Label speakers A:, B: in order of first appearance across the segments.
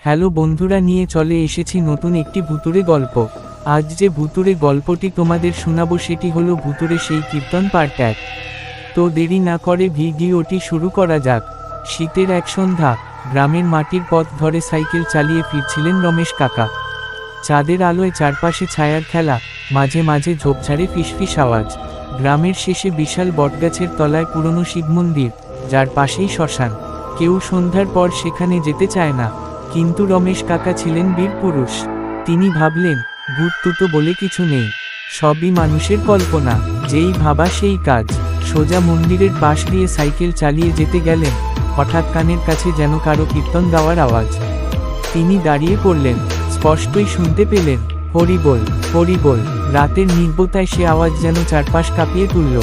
A: Hello বন্ধুরা, নিয়ে চলে এসেছি নতুন একটি ভুতুড়ে গল্প। আজ যে ভুতুড়ে গল্পটি তোমাদের শোনাবো সেটি হলো ভুতুড়ে সেই কীর্তন পার্ট 1। তো দেরি না করে ভিডিওটি শুরু করা যাক। শীতের এক সন্ধ্যা, গ্রামের মাটির পথ ধরে সাইকেল চালিয়ে ফিরছিলেন রমেশ কাকা। চাঁদের আলোয় চারপাশে ছায়ার খেলা, মাঝে মাঝে ঝোপঝাড়ে ফিসফিস আওয়াজ। গ্রামের শেষে বিশাল বটগাছের তলায় পুরনো শিব মন্দির, যার পাশেই শ্মশান। কেউ সন্ধ্যার পর সেখানে যেতে চায় না, কিন্তু রমেশ কাকা ছিলেন বীর পুরুষ। তিনি ভাবলেন, ভূত টুতো বলে কিছু নেই, সবই মানুষের কল্পনা। যেই ভাবা সেই কাজ। সোজা মন্দিরের পাশ দিয়ে সাইকেল চালিয়ে যেতে গেলেন, হঠাৎ কানের কাছে যেন কারো কীর্তন গাওয়ার আওয়াজ। তিনি দাঁড়িয়ে পড়লেন, স্পষ্টই শুনতে পেলেন, হরিবোল হরিবোল। রাতের নির্বতায় সে আওয়াজ যেন চারপাশ কাঁপিয়ে তুলল।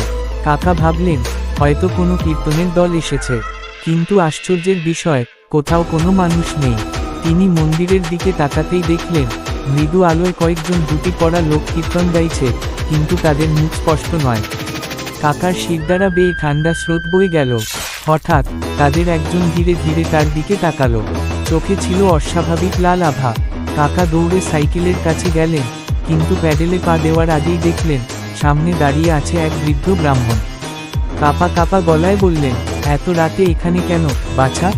A: কাকা ভাবলেন, হয়তো কোনো কীর্তনের দল এসেছে। কিন্তু আশ্চর্যের বিষয়, কোথাও কোনো মানুষ নেই। তিনি মন্দিরের দিকে তাকাতেই দেখলেন, মৃদু আলোয় কয়েকজন ধুতি পরা লোক কীর্তন গাইছে, কিন্তু তাদের মুখ স্পষ্ট নয়। কাকার শিরদাঁড়া বেয়ে ঠান্ডা স্রোত বয়ে গেল। হঠাৎ তাদের একজন ধীরে ধীরে তার দিকে তাকালো। চোখে ছিল অস্বাভাবিক লাল আভা। কাকা দৌড়ে সাইকেলের কাছে গেলেন, কিন্তু প্যাডেলে পা দেওয়ার আগেই দেখলেন, সামনে দাঁড়িয়ে আছে এক বৃদ্ধ ব্রাহ্মণ। কাপা কাপা গলায় বললেন, এত রাতে এখানে কেন বাছা?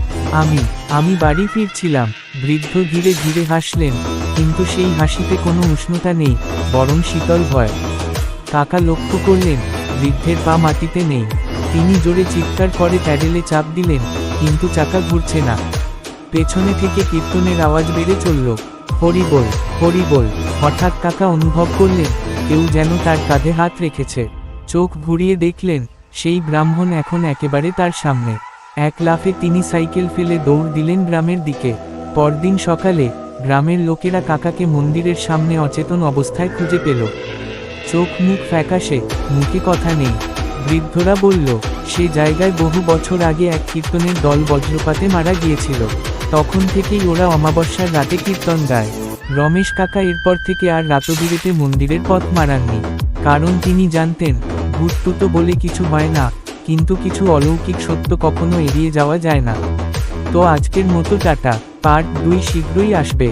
A: আমি বাড়ি ফিরছিলাম। বৃদ্ধ ধীরে ধীরে হাসলেন, কিন্তু সেই হাসিতে কোনো উষ্ণতা নেই, বরং শীতল ভয়। কাকা লক্ষ্য করলেন, বৃদ্ধের পা মাটিতে নেই। তিনি জোরে চিৎকার করে প্যাডেলে চাপ দিলেন, কিন্তু চাকা ঘুরছে না। পেছনে থেকে কীর্তনের আওয়াজ বেড়ে চলল, হরিবোল হরিবোল। হঠাৎ কাকা অনুভব করলেন, কেউ যেন তার কাঁধে হাত রেখেছে। চোখ ঘুরিয়ে দেখলেন, সেই ব্রাহ্মণ এখন একেবারে তার সামনে। এক লাফে তিনি সাইকেল ফেলে দৌড় দিলেন গ্রামের দিকে। পরদিন সকালে গ্রামের লোকেরা কাকাকে মন্দিরের সামনে অচেতন অবস্থায় খুঁজে পেল। চোখ মুখ ফ্যাকাশে, মুখে কথা নেই। বৃদ্ধরা বলল, সে জায়গায় বহু বছর আগে এক কীর্তনের দল বজ্রপাতে মারা গিয়েছিল। তখন থেকেই ওরা অমাবস্যার রাতে কীর্তন গায়। রমেশ কাকা এরপর থেকে আর রাতবিরেতে মন্দিরের পথ মারাননি, কারণ তিনি জানতেন, ভূত টুতো বলে কিছু হয় না, কিন্তু কিছু অলৌকিক সত্য কখনো এড়িয়ে যাওয়া যায় না। তো আজকের মতো টাটা। পার্ট 2 শীঘ্রই আসবে।